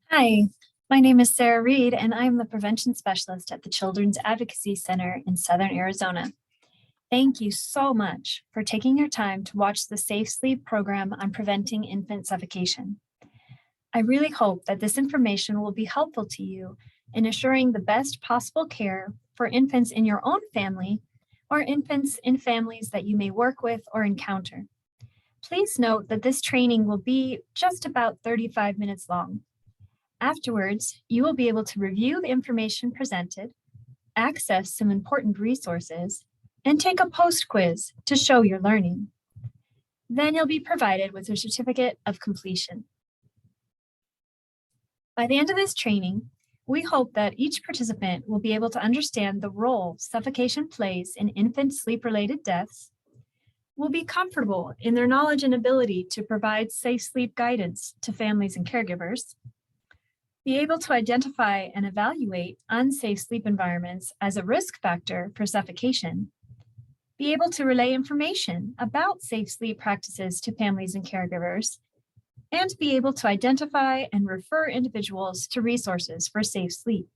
Hi, my name is Sarah Reed, and I'm the prevention specialist at the Children's Advocacy Center in Southern Arizona. Thank you so much for taking your time to watch the Safe Sleep program on preventing infant suffocation. I really hope that this information will be helpful to you in assuring the best possible care for infants in your own family or infants in families that you may work with or encounter. Please note that this training will be just about 35 minutes long. Afterwards, you will be able to review the information presented, access some important resources, and take a post quiz to show your learning. Then you'll be provided with a certificate of completion. By the end of this training, we hope that each participant will be able to understand the role suffocation plays in infant sleep-related deaths, will be comfortable in their knowledge and ability to provide safe sleep guidance to families and caregivers, be able to identify and evaluate unsafe sleep environments as a risk factor for suffocation, be able to relay information about safe sleep practices to families and caregivers, and be able to identify and refer individuals to resources for safe sleep.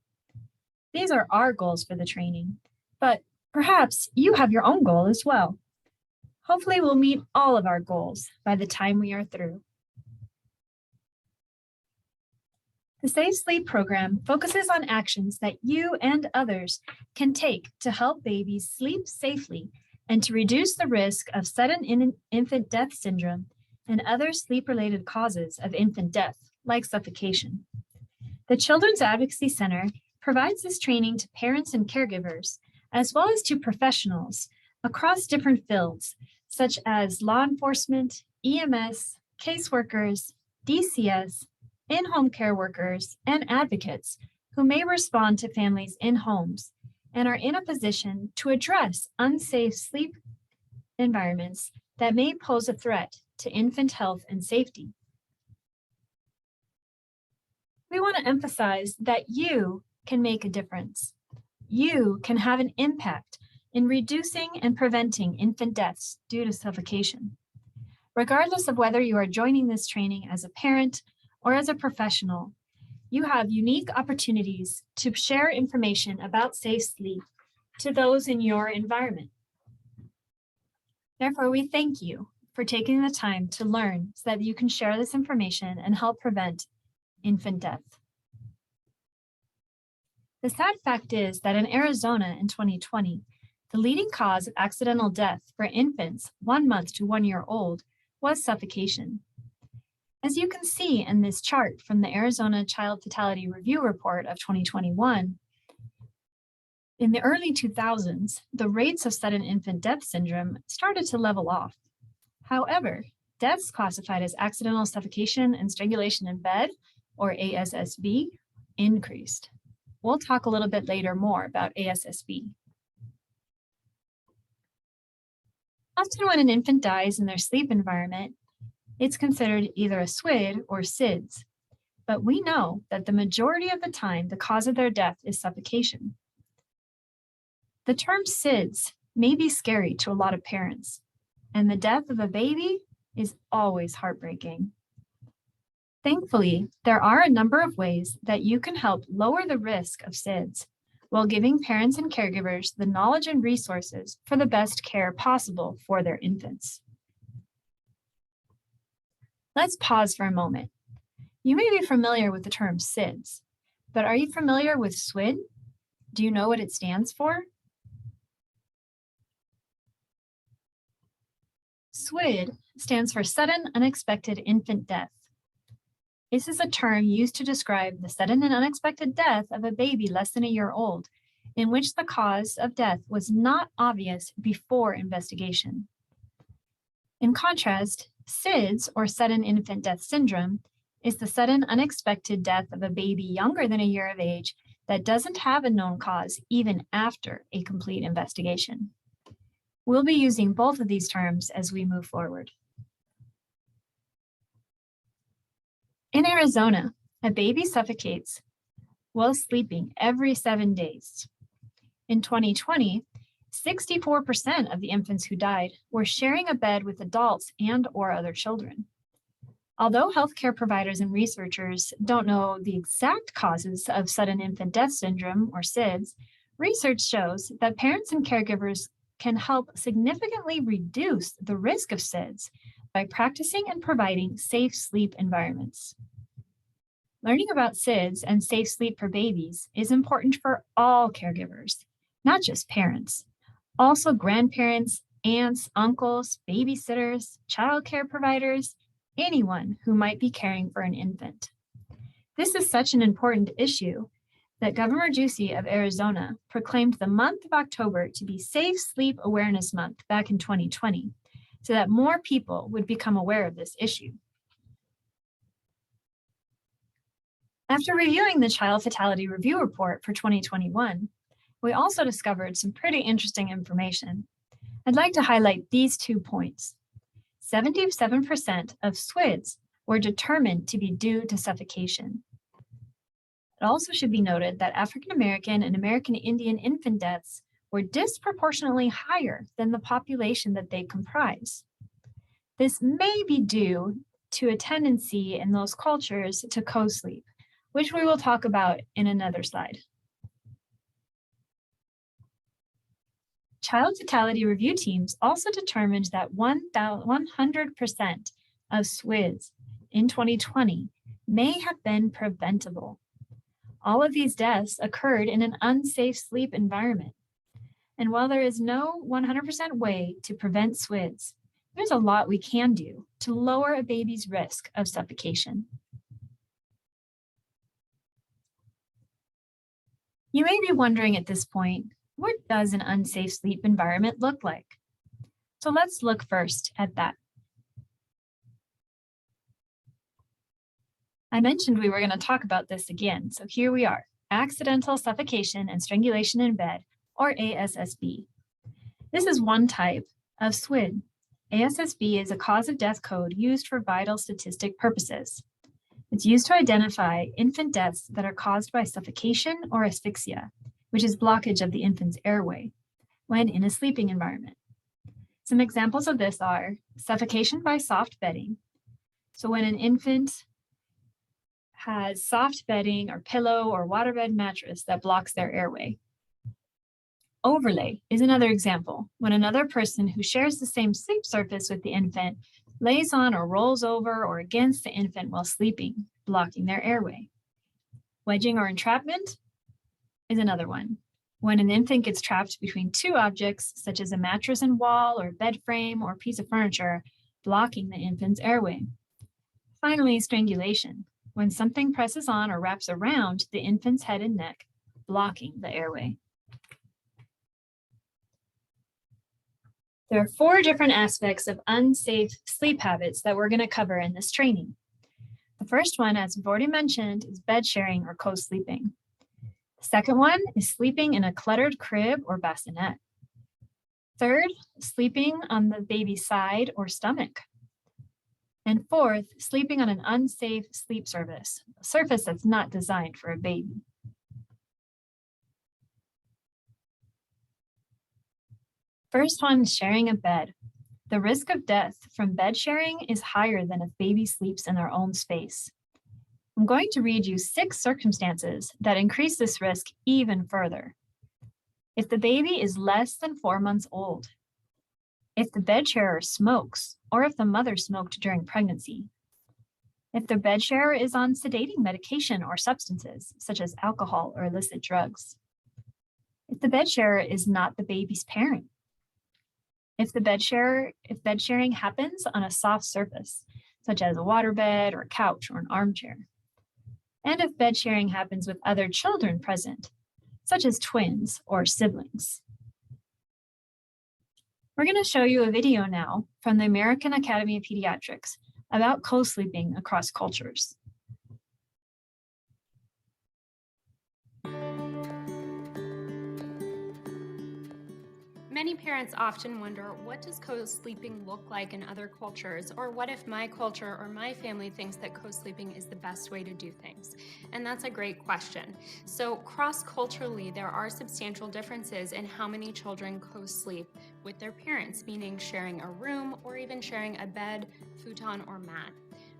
These are our goals for the training, but perhaps you have your own goal as well. Hopefully we'll meet all of our goals by the time we are through. The Safe Sleep program focuses on actions that you and others can take to help babies sleep safely and to reduce the risk of sudden infant death syndrome and other sleep-related causes of infant death, like suffocation. The Children's Advocacy Center provides this training to parents and caregivers, as well as to professionals across different fields, such as law enforcement, EMS, caseworkers, DCS, in-home care workers, and advocates who may respond to families in homes and are in a position to address unsafe sleep environments that may pose a threat to infant health and safety. We want to emphasize that you can make a difference. You can have an impact in reducing and preventing infant deaths due to suffocation. Regardless of whether you are joining this training as a parent or as a professional, you have unique opportunities to share information about safe sleep to those in your environment. Therefore, we thank you for taking the time to learn so that you can share this information and help prevent infant death. The sad fact is that in Arizona in 2020, the leading cause of accidental death for infants 1 month to 1 year old was suffocation. As you can see in this chart from the Arizona Child Fatality Review Report of 2021, in the early 2000s, the rates of sudden infant death syndrome started to level off. However, deaths classified as accidental suffocation and strangulation in bed, or ASSB, increased. We'll talk a little bit later more about ASSB. Often when an infant dies in their sleep environment, it's considered either a SWID or SIDS, but we know that the majority of the time the cause of their death is suffocation. The term SIDS may be scary to a lot of parents, and the death of a baby is always heartbreaking. Thankfully, there are a number of ways that you can help lower the risk of SIDS while giving parents and caregivers the knowledge and resources for the best care possible for their infants. Let's pause for a moment. You may be familiar with the term SIDS, but are you familiar with SWID? Do you know what it stands for? SWID stands for Sudden Unexpected Infant Death. This is a term used to describe the sudden and unexpected death of a baby less than a year old, in which the cause of death was not obvious before investigation. In contrast, SIDS, or Sudden Infant Death Syndrome, is the sudden unexpected death of a baby younger than a year of age that doesn't have a known cause even after a complete investigation. We'll be using both of these terms as we move forward. In Arizona, a baby suffocates while sleeping every 7 days. In 2020, 64% of the infants who died were sharing a bed with adults and/or other children. Although healthcare providers and researchers don't know the exact causes of sudden infant death syndrome, or SIDS, research shows that parents and caregivers can help significantly reduce the risk of SIDS by practicing and providing safe sleep environments. Learning about SIDS and safe sleep for babies is important for all caregivers, not just parents. Also, grandparents, aunts, uncles, babysitters, childcare providers, anyone who might be caring for an infant. This is such an important issue that Governor Ducey of Arizona proclaimed the month of October to be Safe Sleep Awareness Month back in 2020, so that more people would become aware of this issue. After reviewing the Child Fatality Review Report for 2021, we also discovered some pretty interesting information. I'd like to highlight these 2 points. 77% of SWIDs were determined to be due to suffocation. It also should be noted that African American and American Indian infant deaths were disproportionately higher than the population that they comprise. This may be due to a tendency in those cultures to co-sleep, which we will talk about in another slide. Child fatality review teams also determined that 100% of SWIDs in 2020 may have been preventable. All of these deaths occurred in an unsafe sleep environment. And while there is no 100% way to prevent SWIDs, there's a lot we can do to lower a baby's risk of suffocation. You may be wondering at this point, what does an unsafe sleep environment look like? So let's look first at that. I mentioned we were going to talk about this again, so here we are, accidental suffocation and strangulation in bed, or ASSB. This is one type of SWID. ASSB is a cause of death code used for vital statistic purposes. It's used to identify infant deaths that are caused by suffocation or asphyxia, which is blockage of the infant's airway, when in a sleeping environment. Some examples of this are suffocation by soft bedding. So when an infant has soft bedding or pillow or waterbed mattress that blocks their airway. Overlay is another example, when another person who shares the same sleep surface with the infant lays on or rolls over or against the infant while sleeping, blocking their airway. Wedging or entrapment is another one, when an infant gets trapped between two objects, such as a mattress and wall or bed frame or piece of furniture, blocking the infant's airway. Finally, strangulation, when something presses on or wraps around the infant's head and neck, blocking the airway. There are 4 different aspects of unsafe sleep habits that we're going to cover in this training. The first one, as we've already mentioned, is bed sharing or co-sleeping. The second one is sleeping in a cluttered crib or bassinet. Third, sleeping on the baby's side or stomach. And fourth, sleeping on an unsafe sleep surface, a surface that's not designed for a baby. First one, sharing a bed. The risk of death from bed sharing is higher than if baby sleeps in their own space. I'm going to read you 6 circumstances that increase this risk even further. If the baby is less than 4 months old, if the bed sharer smokes, or if the mother smoked during pregnancy, if the bed sharer is on sedating medication or substances, such as alcohol or illicit drugs, if the bed sharer is not the baby's parent, if bed sharing happens on a soft surface, such as a waterbed or a couch or an armchair, and if bed sharing happens with other children present, such as twins or siblings. We're going to show you a video now from the American Academy of Pediatrics about co-sleeping across cultures. Many parents often wonder, what does co-sleeping look like in other cultures? Or what if my culture or my family thinks that co-sleeping is the best way to do things? And that's a great question. So cross-culturally, there are substantial differences in how many children co-sleep with their parents, meaning sharing a room or even sharing a bed, futon, or mat.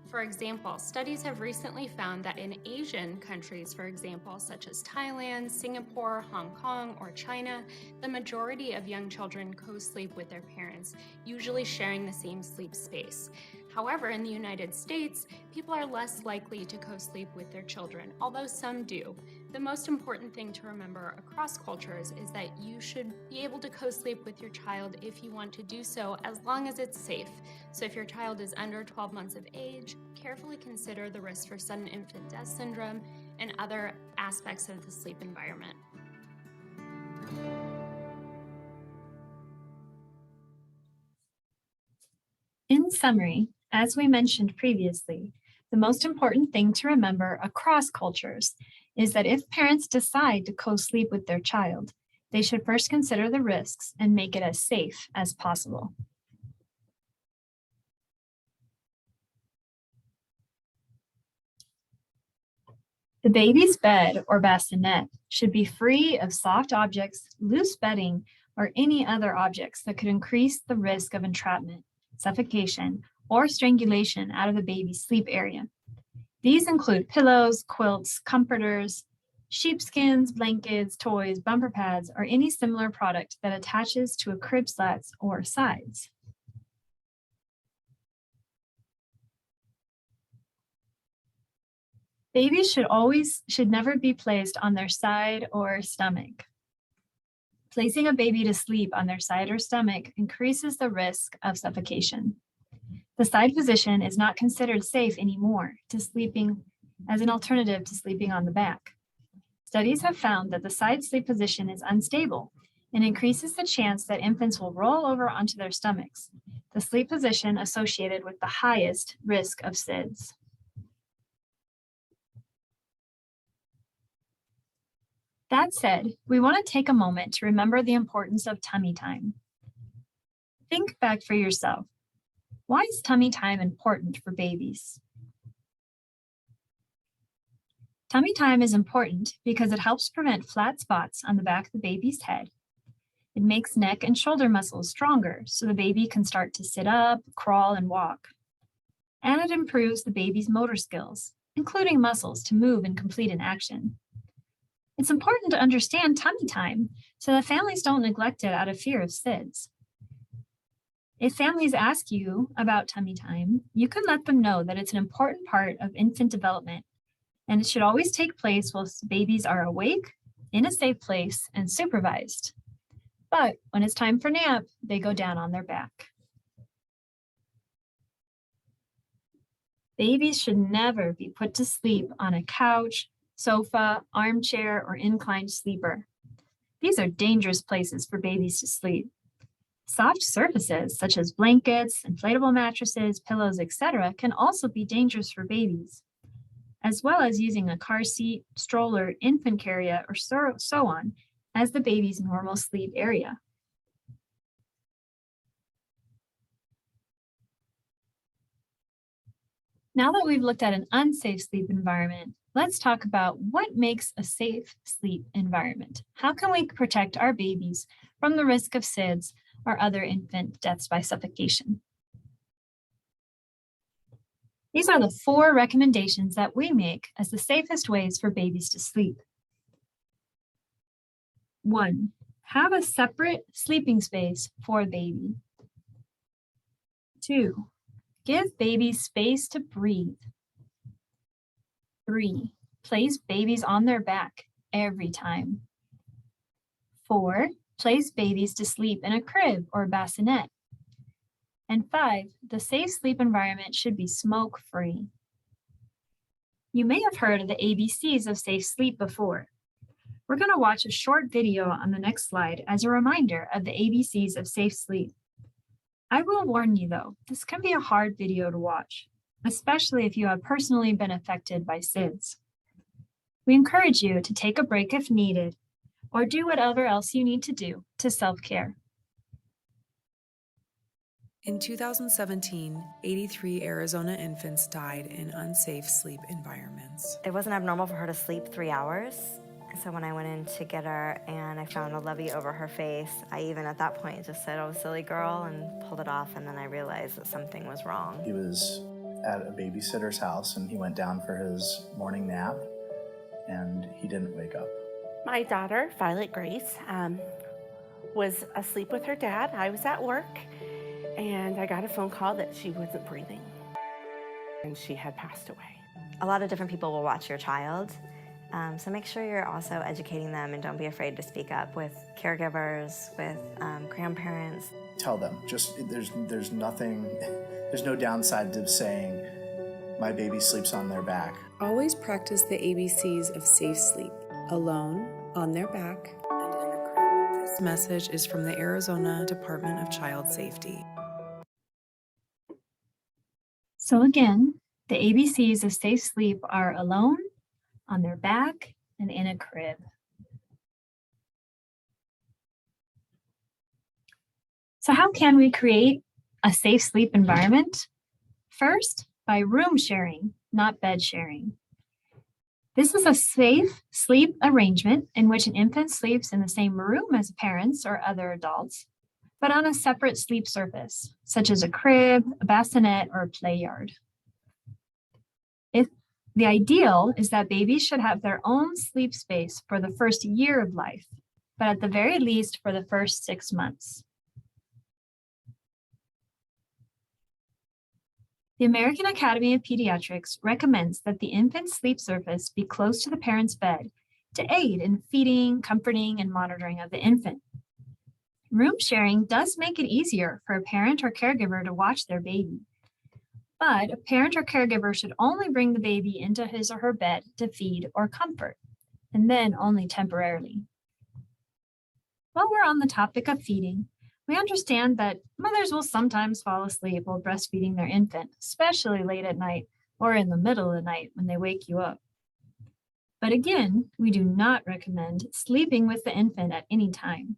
For example, studies have recently found that in Asian countries, for example, such as Thailand, Singapore, Hong Kong, or China, the majority of young children co-sleep with their parents, usually sharing the same sleep space. However, in the United States, people are less likely to co-sleep with their children, although some do. The most important thing to remember across cultures is that you should be able to co-sleep with your child if you want to do so, as long as it's safe. So if your child is under 12 months of age, carefully consider the risk for sudden infant death syndrome and other aspects of the sleep environment. In summary, as we mentioned previously, the most important thing to remember across cultures is that if parents decide to co-sleep with their child, they should first consider the risks and make it as safe as possible. The baby's bed or bassinet should be free of soft objects, loose bedding, or any other objects that could increase the risk of entrapment, suffocation, or strangulation out of the baby's sleep area. These include pillows, quilts, comforters, sheepskins, blankets, toys, bumper pads, or any similar product that attaches to a crib slats or sides. Babies should never be placed on their side or stomach. Placing a baby to sleep on their side or stomach increases the risk of suffocation. The side position is not considered safe anymore to sleeping as an alternative to sleeping on the back. Studies have found that the side sleep position is unstable and increases the chance that infants will roll over onto their stomachs, the sleep position associated with the highest risk of SIDS. That said, we want to take a moment to remember the importance of tummy time. Think back for yourself. Why is tummy time important for babies? Tummy time is important because it helps prevent flat spots on the back of the baby's head. It makes neck and shoulder muscles stronger so the baby can start to sit up, crawl, and walk. And it improves the baby's motor skills, including muscles to move and complete an action. It's important to understand tummy time so that families don't neglect it out of fear of SIDS. If families ask you about tummy time, you can let them know that it's an important part of infant development, and it should always take place whilst babies are awake, in a safe place, and supervised. But when it's time for nap, they go down on their back. Babies should never be put to sleep on a couch, sofa, armchair, or inclined sleeper. These are dangerous places for babies to sleep. Soft surfaces such as blankets, inflatable mattresses, pillows, etc. can also be dangerous for babies, as well as using a car seat, stroller, infant carrier, or so on as the baby's normal sleep area. Now that we've looked at an unsafe sleep environment, let's talk about what makes a safe sleep environment. How can we protect our babies from the risk of SIDS or other infant deaths by suffocation? These are the 4 recommendations that we make as the safest ways for babies to sleep. 1. Have a separate sleeping space for baby. 2. Give babies space to breathe. 3. Place babies on their back every time. 4. Place babies to sleep in a crib or bassinet. And 5. The safe sleep environment should be smoke-free. You may have heard of the ABCs of safe sleep before. We're going to watch a short video on the next slide as a reminder of the ABCs of safe sleep. I will warn you though, this can be a hard video to watch, especially if you have personally been affected by SIDS. We encourage you to take a break if needed, or do whatever else you need to do to self-care. In 2017, 83 Arizona infants died in unsafe sleep environments. It wasn't abnormal for her to sleep 3 hours. So when I went in to get her and I found a levy over her face, I even at that point just said, "Oh, silly girl," and pulled it off. And then I realized that something was wrong. He was at a babysitter's house, and he went down for his morning nap, and he didn't wake up. My daughter, Violet Grace, was asleep with her dad. I was at work, and I got a phone call that she wasn't breathing, and she had passed away. A lot of different people will watch your child, so make sure you're also educating them, and don't be afraid to speak up with caregivers, with grandparents. Tell them, just there's nothing, there's no downside to saying, my baby sleeps on their back. Always practice the ABCs of safe sleep: alone, on their back, and in a crib. This message is from the Arizona Department of Child Safety. So again, the ABCs of safe sleep are alone, on their back, and in a crib. So how can we create a safe sleep environment? First, by room sharing, not bed sharing. This is a safe sleep arrangement in which an infant sleeps in the same room as parents or other adults, but on a separate sleep surface, such as a crib, a bassinet, or a play yard. The ideal is that babies should have their own sleep space for the first year of life, but at the very least for the first 6 months. The American Academy of Pediatrics recommends that the infant's sleep surface be close to the parent's bed to aid in feeding, comforting, and monitoring of the infant. Room sharing does make it easier for a parent or caregiver to watch their baby, but a parent or caregiver should only bring the baby into his or her bed to feed or comfort, and then only temporarily. While we're on the topic of feeding, we understand that mothers will sometimes fall asleep while breastfeeding their infant, especially late at night or in the middle of the night when they wake you up. But again, we do not recommend sleeping with the infant at any time.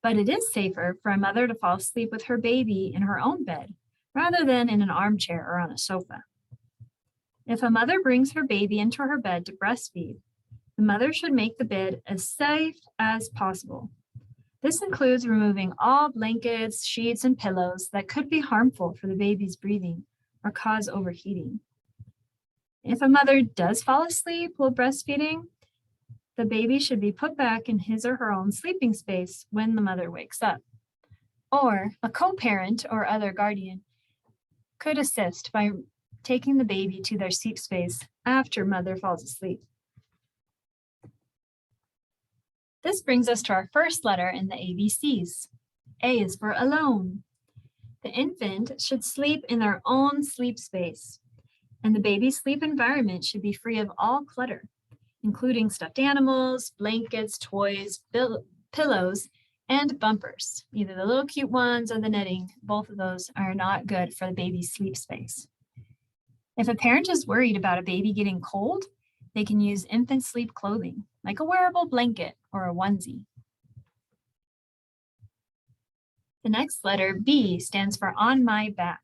But it is safer for a mother to fall asleep with her baby in her own bed rather than in an armchair or on a sofa. If a mother brings her baby into her bed to breastfeed, the mother should make the bed as safe as possible. This includes removing all blankets, sheets, and pillows that could be harmful for the baby's breathing or cause overheating. If a mother does fall asleep while breastfeeding, the baby should be put back in his or her own sleeping space when the mother wakes up. Or a co-parent or other guardian could assist by taking the baby to their sleep space after mother falls asleep. This brings us to our first letter in the ABCs. A is for alone. The infant should sleep in their own sleep space, and the baby's sleep environment should be free of all clutter, including stuffed animals, blankets, toys, pillows, and bumpers. Either the little cute ones or the knitting, both of those are not good for the baby's sleep space. If a parent is worried about a baby getting cold, they can use infant sleep clothing, like a wearable blanket or a onesie. The next letter, B, stands for on my back.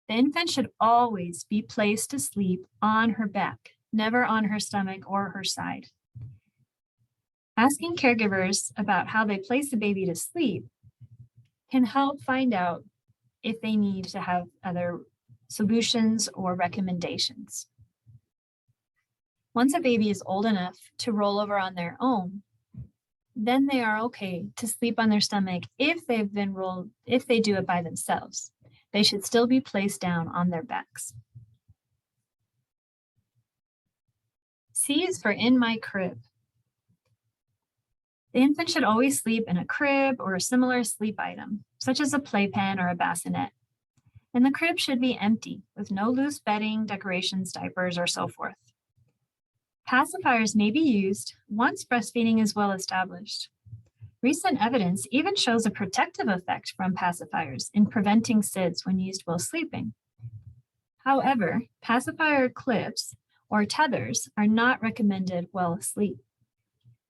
The infant should always be placed to sleep on her back, never on her stomach or her side. Asking caregivers about how they place the baby to sleep can help find out if they need to have other solutions or recommendations. Once a baby is old enough to roll over on their own, then they are okay to sleep on their stomach if they do it by themselves. They should still be placed down on their backs. C is for in my crib. The infant should always sleep in a crib or a similar sleep item, such as a playpen or a bassinet. And the crib should be empty, with no loose bedding, decorations, diapers, or so forth. Pacifiers may be used once breastfeeding is well established. Recent evidence even shows a protective effect from pacifiers in preventing SIDS when used while sleeping. However, pacifier clips or tethers are not recommended while asleep.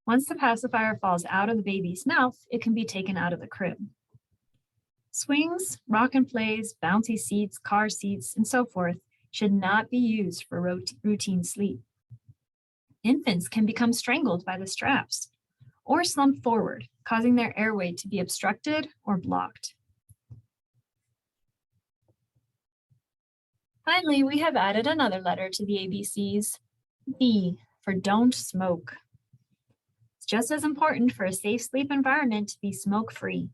Once the pacifier falls out of the baby's mouth, it can be taken out of the crib. Swings, rock and plays, bouncy seats, car seats, and so forth should not be used for routine sleep. Infants can become strangled by the straps or slump forward, causing their airway to be obstructed or blocked. Finally, we have added another letter to the ABCs, D for don't smoke. It's just as important for a safe sleep environment to be smoke-free.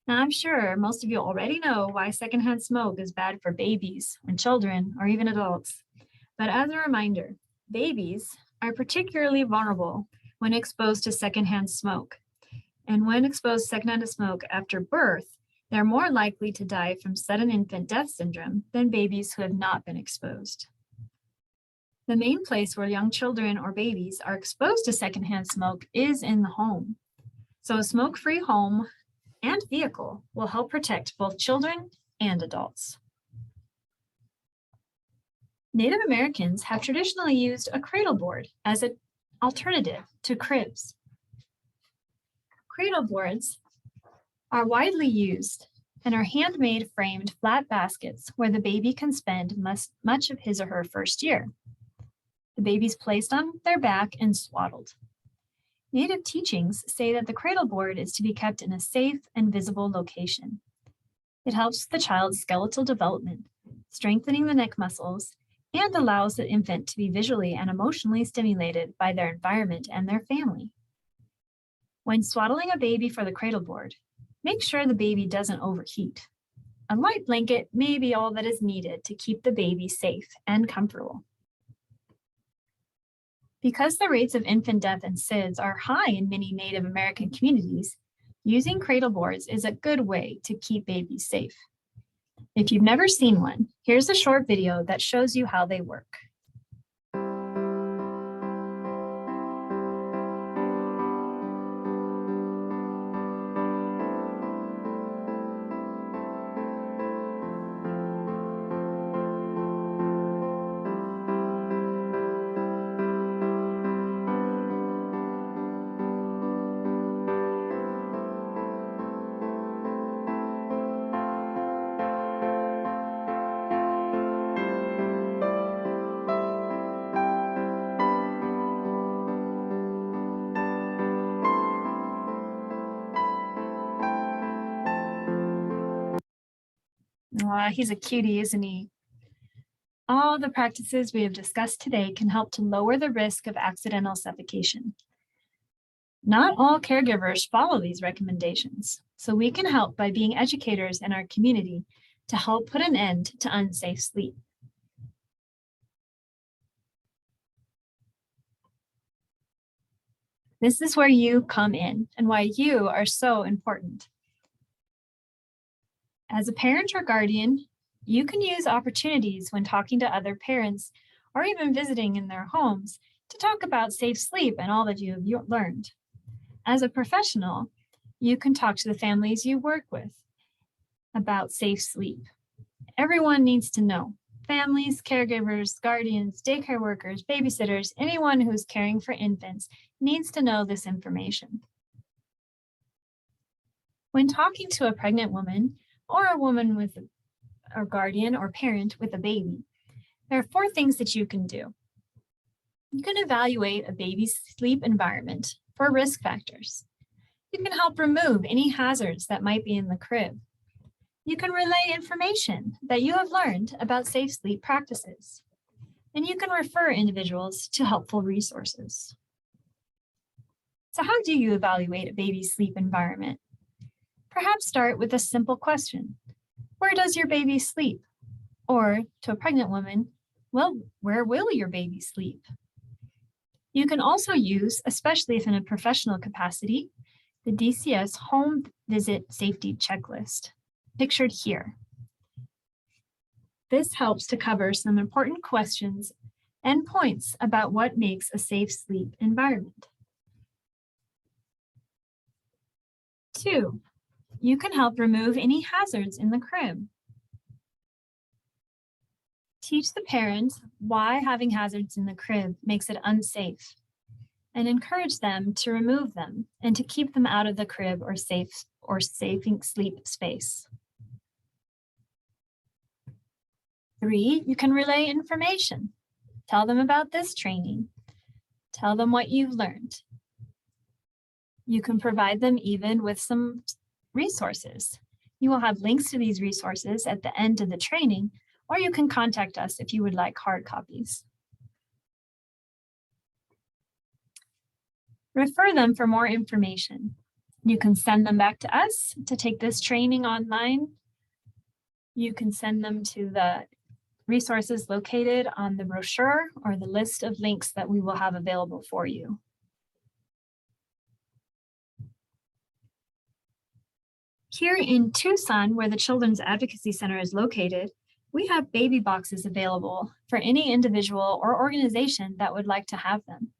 Now, I'm sure most of you already know why secondhand smoke is bad for babies and children or even adults. But as a reminder, babies are particularly vulnerable when exposed to secondhand smoke. And when exposed to secondhand smoke after birth, they're more likely to die from sudden infant death syndrome than babies who have not been exposed. The main place where young children or babies are exposed to secondhand smoke is in the home. So a smoke-free home and vehicle will help protect both children and adults. Native Americans have traditionally used a cradle board as an alternative to cribs. Cradle boards are widely used and are handmade framed flat baskets where the baby can spend much of his or her first year. The baby's placed on their back and swaddled. Native teachings say that the cradle board is to be kept in a safe and visible location. It helps the child's skeletal development, strengthening the neck muscles, and allows the infant to be visually and emotionally stimulated by their environment and their family. When swaddling a baby for the cradle board, make sure the baby doesn't overheat. A light blanket may be all that is needed to keep the baby safe and comfortable. Because the rates of infant death and SIDS are high in many Native American communities, using cradle boards is a good way to keep babies safe. If you've never seen one, here's a short video that shows you how they work. He's a cutie, isn't he? All the practices we have discussed today can help to lower the risk of accidental suffocation. Not all caregivers follow these recommendations, so we can help by being educators in our community to help put an end to unsafe sleep. This is where you come in and why you are so important. As a parent or guardian, you can use opportunities when talking to other parents or even visiting in their homes to talk about safe sleep and all that you have learned. As a professional, you can talk to the families you work with about safe sleep. Everyone needs to know. Families, caregivers, guardians, daycare workers, babysitters, anyone who's caring for infants needs to know this information. When talking to a pregnant woman or a woman with a guardian or parent with a baby, there are 4 things that you can do. You can evaluate a baby's sleep environment for risk factors. You can help remove any hazards that might be in the crib. You can relay information that you have learned about safe sleep practices. And you can refer individuals to helpful resources. So how do you evaluate a baby's sleep environment? Perhaps start with a simple question. Where does your baby sleep? Or to a pregnant woman, well, where will your baby sleep? You can also use, especially if in a professional capacity, the DCS Home Visit Safety Checklist, pictured here. This helps to cover some important questions and points about what makes a safe sleep environment. 2, you can help remove any hazards in the crib. Teach the parent why having hazards in the crib makes it unsafe, and encourage them to remove them and to keep them out of the crib or safe sleep space. 3, you can relay information. Tell them about this training. Tell them what you've learned. You can provide them even with some resources. You will have links to these resources at the end of the training, or you can contact us if you would like hard copies. Refer them for more information. You can send them back to us to take this training online. You can send them to the resources located on the brochure or the list of links that we will have available for you. Here in Tucson, where the Children's Advocacy Center is located, we have baby boxes available for any individual or organization that would like to have them.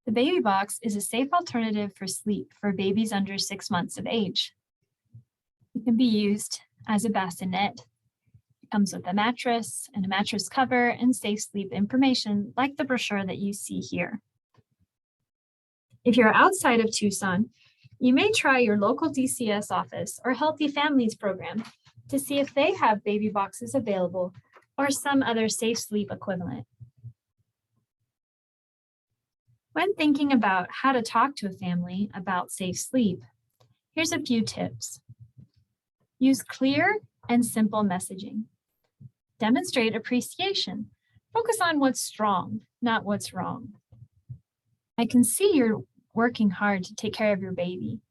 The baby box is a safe alternative for sleep for babies under 6 months of age. It can be used as a bassinet. It comes with a mattress and a mattress cover and safe sleep information like the brochure that you see here. If you're outside of Tucson, you may try your local DCS office or Healthy Families program to see if they have baby boxes available or some other safe sleep equivalent. When thinking about how to talk to a family about safe sleep, here's a few tips. Use clear and simple messaging. Demonstrate appreciation. Focus on what's strong, not what's wrong. I can see you're working hard to take care of your baby.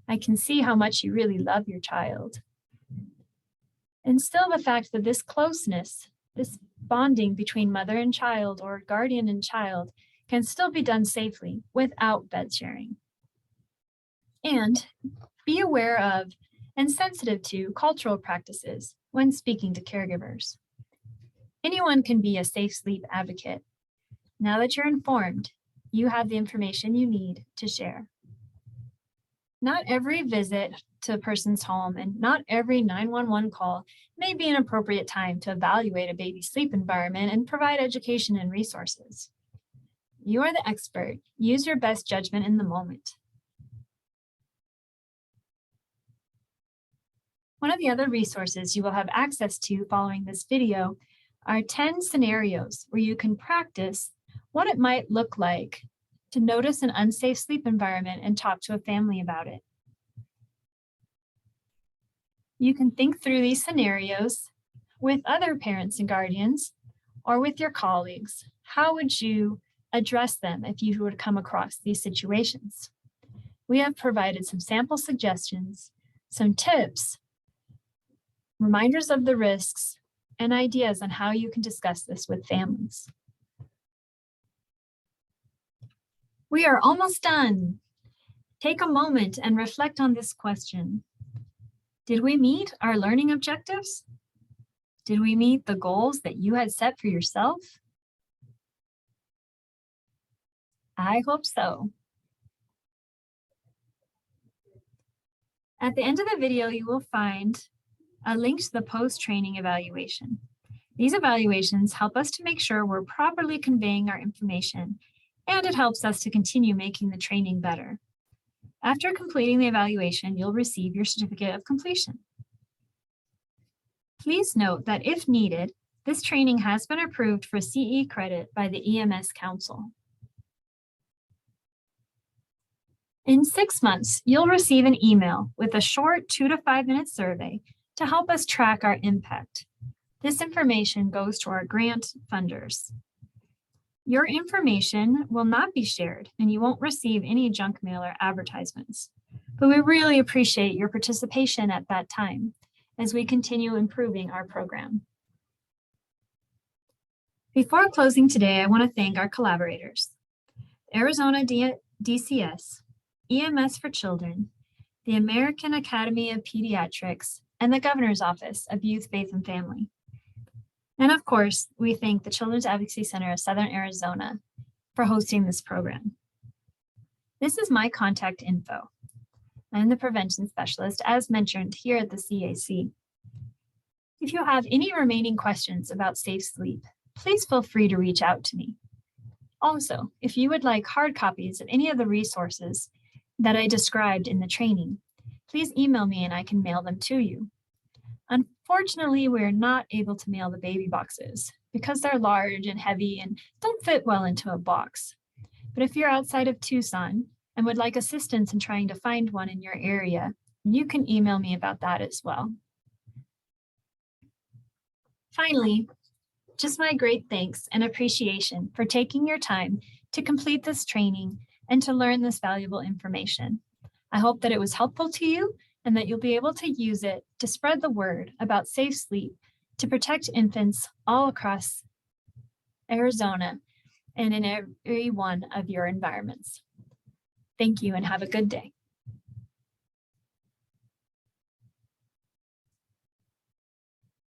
I can see how much you really love your child. Instill the fact that this closeness, this bonding between mother and child or guardian and child can still be done safely without bed sharing. And be aware of and sensitive to cultural practices when speaking to caregivers. Anyone can be a safe sleep advocate. Now that you're informed, you have the information you need to share. Not every visit to a person's home and not every 911 call may be an appropriate time to evaluate a baby's sleep environment and provide education and resources. You are the expert. Use your best judgment in the moment. One of the other resources you will have access to following this video are 10 scenarios where you can practice what it might look like to notice an unsafe sleep environment and talk to a family about it. You can think through these scenarios with other parents and guardians or with your colleagues. How would you address them if you would come across these situations? We have provided some sample suggestions, some tips, reminders of the risks, and ideas on how you can discuss this with families. We are almost done. Take a moment and reflect on this question. Did we meet our learning objectives? Did we meet the goals that you had set for yourself? I hope so. At the end of the video, you will find a link to the post-training evaluation. These evaluations help us to make sure we're properly conveying our information, and it helps us to continue making the training better. After completing the evaluation, you'll receive your certificate of completion. Please note that if needed, this training has been approved for CE credit by the EMS Council. In 6 months, you'll receive an email with a short 2 to 5 minute survey to help us track our impact. This information goes to our grant funders. Your information will not be shared and you won't receive any junk mail or advertisements, but we really appreciate your participation at that time as we continue improving our program. Before closing today, I want to thank our collaborators, Arizona DCS, EMS for Children, the American Academy of Pediatrics, and the Governor's Office of Youth, Faith, and Family. And of course, we thank the Children's Advocacy Center of Southern Arizona for hosting this program. This is my contact info. I'm the prevention specialist, as mentioned here at the CAC. If you have any remaining questions about safe sleep, please feel free to reach out to me. Also, if you would like hard copies of any of the resources that I described in the training, please email me and I can mail them to you. Unfortunately, we're not able to mail the baby boxes because they're large and heavy and don't fit well into a box. But if you're outside of Tucson and would like assistance in trying to find one in your area, you can email me about that as well. Finally, just my great thanks and appreciation for taking your time to complete this training and to learn this valuable information. I hope that it was helpful to you and that you'll be able to use it to spread the word about safe sleep to protect infants all across Arizona and in every one of your environments. Thank you and have a good day.